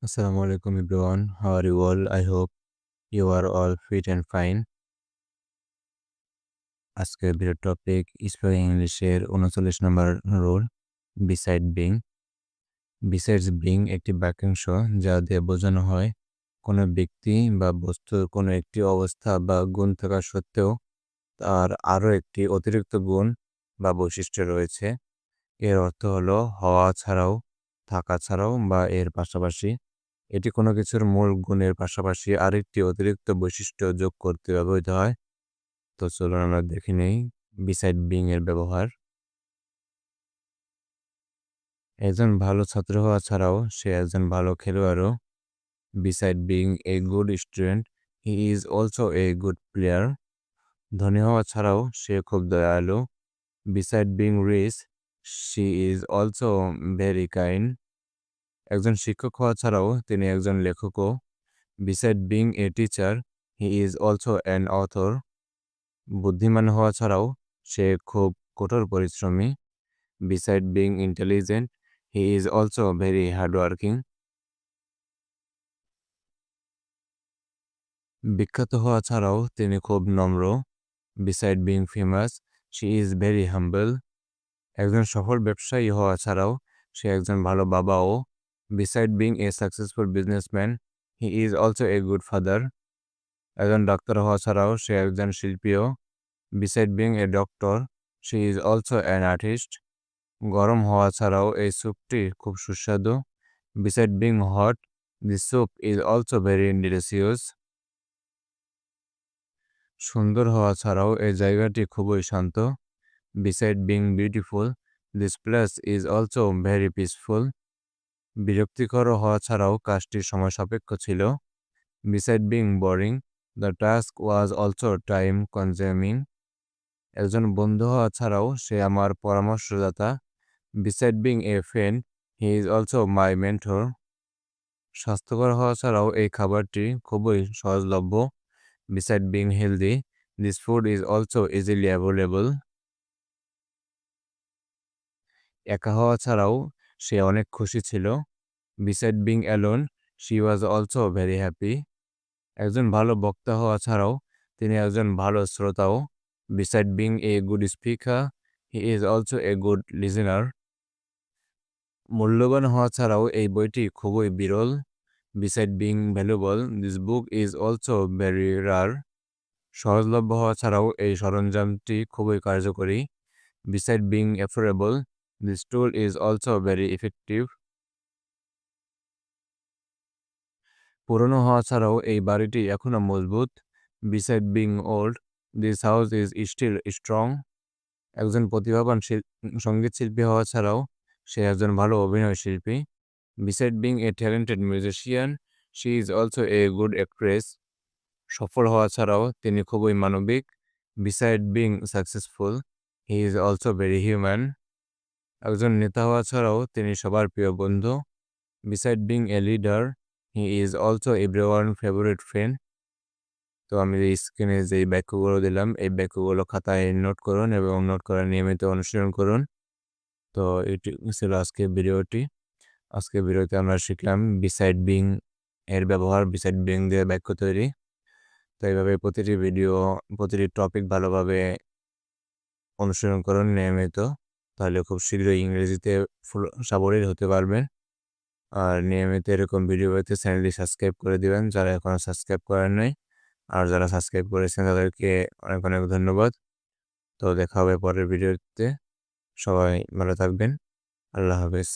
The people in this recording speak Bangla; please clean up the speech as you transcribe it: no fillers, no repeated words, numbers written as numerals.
Assalamu alaikum everyone. How are you all? I hope you are all fit and fine. আজকের ভিডিও টপিক স্পোকেন ইংলিশের 39 number rule beside being. Besides being একটি বাক্যাংশ যা দিয়ে বোঝানো হয় কোনো ব্যক্তি বা বস্তুর কোনো একটি অবস্থা বা গুণ থাকা সত্ত্বেও তার আরও একটি অতিরিক্ত গুণ বা বৈশিষ্ট্য রয়েছে। এর অর্থ হলো হওয়া ছাড়াও, থাকা ছাড়াও বা এর পাশাপাশি। এটি কোনো কিছুর মূল গুণের পাশাপাশি আরেকটি অতিরিক্ত বৈশিষ্ট্য যোগ করতে ব্যবহৃত হয়। তো চলুন আমরা দেখে নেই বিসাইড বিং এর ব্যবহার। একজন ভালো ছাত্র হওয়া ছাড়াও সে একজন ভালো খেলোয়াড়ও। Beside being a good student he is also a good player. ধনী হওয়া ছাড়াও সে খুব দয়ালু। Beside being rich she is also very kind. একজন শিক্ষক হওয়া ছাড়াও তিনি একজন লেখকও। Beside being a teacher he is also an author. বুদ্ধিমান হওয়া ছাড়াও সে খুব কঠোর পরিশ্রমী। Beside being intelligent he is also very hardworking. বিখ্যাত হওয়া ছাড়াও তিনি খুব নম্র। Beside being famous she is very humble. একজন সফল ব্যবসায়ী হওয়া ছাড়াও সে একজন ভালো বাবাও। Beside being a successful businessman he is also a good father. একজন ডাক্তার হওয়া ছাড়াও সে একজন শিল্পীও। Beside being a doctor she is also an artist. গরম হওয়া ছাড়াও এই স্যুপটি খুব সুস্বাদু। Beside being hot this soup is also very delicious. সুন্দর হওয়া ছাড়াও এই জায়গাটি খুবই শান্ত। Beside being beautiful this place is also very peaceful. বিরক্তিকর হওয়া ছাড়াও কাজটি সময় সাপেক্ষ ছিল। Beside being boring the task was also time consuming. একজন বন্ধু হওয়া ছাড়াও সে আমার পরামর্শদাতা। Beside being a friend he is also my mentor. স্বাস্থ্যকর হওয়া ছাড়াও এই খাবারটি খুবই সহজলভ্য। Beside being healthy this food is also easily available. একা হওয়া ছাড়াও সে অনেক খুশি ছিল। Beside being alone she was also very happy. একজন ভালো বক্তা হওয়া ছাড়াও তিনি একজন ভালো শ্রোতাও। Beside being a good speaker he is also a good listener. মূল্যবান হওয়া ছাড়াও এই বইটি খুবই বিরল। Beside being valuable this book is also very rare. সহজলভ্য হওয়া ছাড়াও এই সরঞ্জামটি খুবই কার্যকরী। Beside being affordable this tool is also very effective. পুরনো হওয়া ছাড়াও এই বাড়িটি এখনও মজবুত। Beside being old this house is still strong. একজন প্রতিভাবান সঙ্গীত শিল্পী হওয়া ছাড়াও সে একজন ভালো অভিনয় শিল্পী। Beside being a talented musician she is also a good actress. সফল হওয়া ছাড়াও তিনি খুবই মানবিক। Beside being successful he is also very human. একজন নেতা হওয়া ছাড়াও তিনি সবার প্রিয় বন্ধু। Beside being a leader he is also everyone favourite friend. তো আমি স্ক্রিনে যেই বাক্যগুলো দিলাম এই বাক্যগুলো খাতায় নোট করুন এবং নোট করে নিয়মিত অনুশীলন করুন। তো এটি ছিল আজকের ভিডিওটি। আজকের ভিডিওতে আমরা শিখলাম বিসাইড বিং এর ব্যবহার, বিসাইড বিং দিয়ে বাক্য তৈরি। তো এইভাবে প্রতিটি টপিক ভালোভাবে অনুশীলন করুন নিয়মিত, তাহলে খুব শীঘ্রই ইংরেজিতে সাবলীল হতে পারবেন। আর নিয়মিত এরকম ভিডিও পেতে চ্যানেলটি সাবস্ক্রাইব করে দিবেন যারা এখনও সাবস্ক্রাইব করেন নাই। আর যারা সাবস্ক্রাইব করেছেন তাদেরকে অনেক অনেক ধন্যবাদ। তো দেখা হবে পরের ভিডিওতে। সবাই ভালো থাকবেন। আল্লাহ হাফেজ।